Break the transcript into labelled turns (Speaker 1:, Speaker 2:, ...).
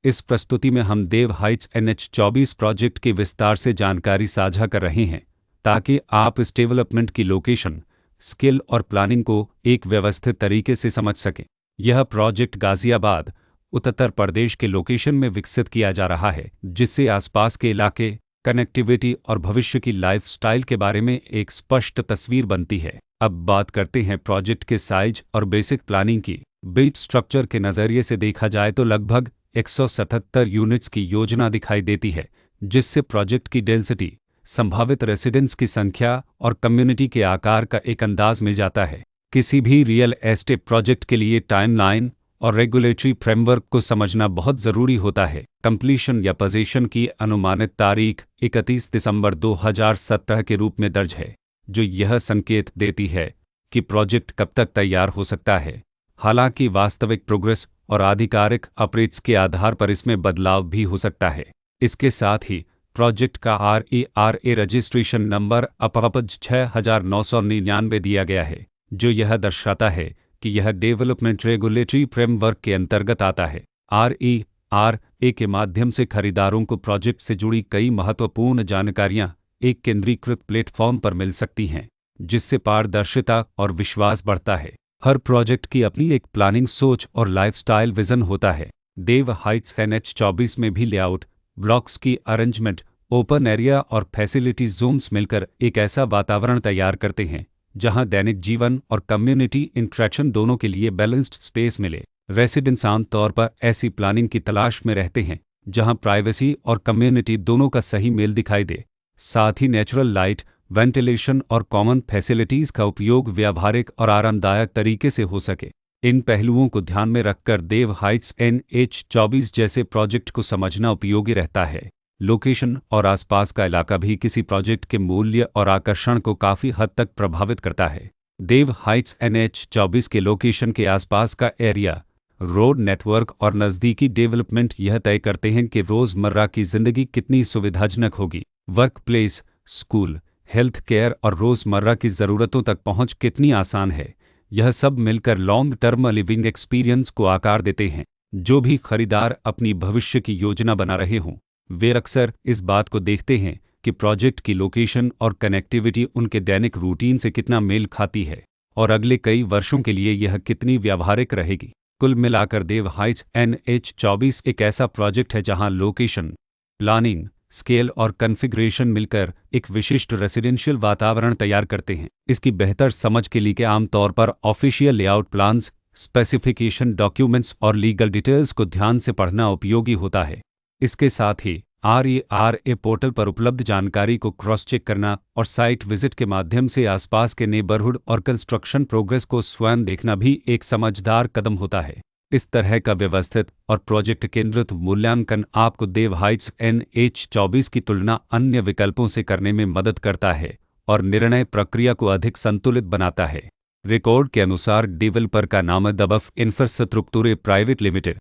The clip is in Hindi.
Speaker 1: इस प्रस्तुति में हम देव हाइट्स NH-24 प्रोजेक्ट के विस्तार से जानकारी साझा कर रहे हैं ताकि आप इस डेवलपमेंट की लोकेशन, स्किल और प्लानिंग को एक व्यवस्थित तरीके से समझ सकें। यह प्रोजेक्ट गाजियाबाद, उत्तर प्रदेश के लोकेशन में विकसित किया जा रहा है, जिससे आसपास के इलाके, कनेक्टिविटी और भविष्य की लाइफस्टाइल के बारे में एक स्पष्ट तस्वीर बनती है। अब बात करते हैं प्रोजेक्ट के साइज और बेसिक प्लानिंग की। बिल्ट स्ट्रक्चर के नज़रिए से देखा जाए तो लगभग 177 यूनिट्स की योजना दिखाई देती है, जिससे प्रोजेक्ट की डेंसिटी, संभावित रेसिडेंट्स की संख्या और कम्युनिटी के आकार का एक अंदाज मिल जाता है। किसी भी रियल एस्टेट प्रोजेक्ट के लिए टाइमलाइन और रेगुलेटरी फ्रेमवर्क को समझना बहुत ज़रूरी होता है। कंप्लीशन या पोजीशन की अनुमानित तारीख 31 दिसंबर 2017 के रूप में दर्ज है, जो यह संकेत देती है कि प्रोजेक्ट कब तक तैयार हो सकता है। हालांकि वास्तविक प्रोग्रेस और आधिकारिक अपडेट्स के आधार पर इसमें बदलाव भी हो सकता है। इसके साथ ही प्रोजेक्ट का RERA रजिस्ट्रेशन नंबर अपज 6999 दिया गया है, जो यह दर्शाता है कि यह डेवलपमेंट रेगुलेटरी फ्रेमवर्क के अंतर्गत आता है। RERA के माध्यम से खरीदारों को प्रोजेक्ट से जुड़ी कई महत्वपूर्ण जानकारियां एक केंद्रीकृत प्लेटफॉर्म पर मिल सकती हैं, जिससे पारदर्शिता और विश्वास बढ़ता है। हर प्रोजेक्ट की अपनी एक प्लानिंग सोच और लाइफस्टाइल विजन होता है। देव हाइट्स NH-24 में भी लेआउट, ब्लॉक्स की अरेंजमेंट, ओपन एरिया और फैसिलिटी जोन्स मिलकर एक ऐसा वातावरण तैयार करते हैं जहां दैनिक जीवन और कम्युनिटी इंटरेक्शन दोनों के लिए बैलेंस्ड स्पेस मिले। रेसिडेंट्स आमतौर पर ऐसी प्लानिंग की तलाश में रहते हैं जहां प्राइवेसी और कम्युनिटी दोनों का सही मेल दिखाई दे। साथ ही नेचुरल लाइट, वेंटिलेशन और कॉमन फैसिलिटीज़ का उपयोग व्यावहारिक और आरामदायक तरीके से हो सके। इन पहलुओं को ध्यान में रखकर देव हाइट्स NH-24 जैसे प्रोजेक्ट को समझना उपयोगी रहता है। लोकेशन और आसपास का इलाका भी किसी प्रोजेक्ट के मूल्य और आकर्षण को काफ़ी हद तक प्रभावित करता है। देव हाइट्स NH-24 के लोकेशन के आसपास का एरिया, रोड नेटवर्क और नज़दीकी डेवलपमेंट यह तय करते हैं कि रोज़मर्रा की ज़िंदगी कितनी सुविधाजनक होगी। Work place, school, health care और रोज़मर्रा की ज़रूरतों तक पहुंच कितनी आसान है। यह सब मिलकर लॉन्ग टर्म लिविंग एक्सपीरियंस को आकार देते हैं। जो भी खरीदार अपनी भविष्य की योजना बना रहे हों, वे अक्सर इस बात को देखते हैं कि प्रोजेक्ट की लोकेशन और कनेक्टिविटी उनके दैनिक रूटीन से कितना मेल खाती है और अगले कई वर्षों के लिए यह कितनी व्यावहारिक रहेगी। कुल मिलाकर देव हाइट्स NH-24 एक ऐसा प्रोजेक्ट है जहां लोकेशन, प्लानिंग, स्केल और कॉन्फ़िगरेशन मिलकर एक विशिष्ट रेसिडेंशियल वातावरण तैयार करते हैं। इसकी बेहतर समझ के लिए आमतौर पर official layout plans, specification documents और लीगल डिटेल्स को ध्यान से पढ़ना उपयोगी होता है। इसके साथ ही RERA पोर्टल पर उपलब्ध जानकारी को क्रॉस चेक करना और साइट विजिट के माध्यम से आसपास के नेबरहुड और कंस्ट्रक्शन प्रोग्रेस को स्वयं देखना भी एक समझदार कदम होता है। इस तरह का व्यवस्थित और प्रोजेक्ट केंद्रित मूल्यांकन आपको देव हाइट्स NH-24 की तुलना अन्य विकल्पों से करने में मदद करता है और निर्णय प्रक्रिया को अधिक संतुलित बनाता है। रिकॉर्ड के अनुसार डेवलपर का नाम दबफ इंफ्रास्ट्रक्चर प्राइवेट लिमिटेड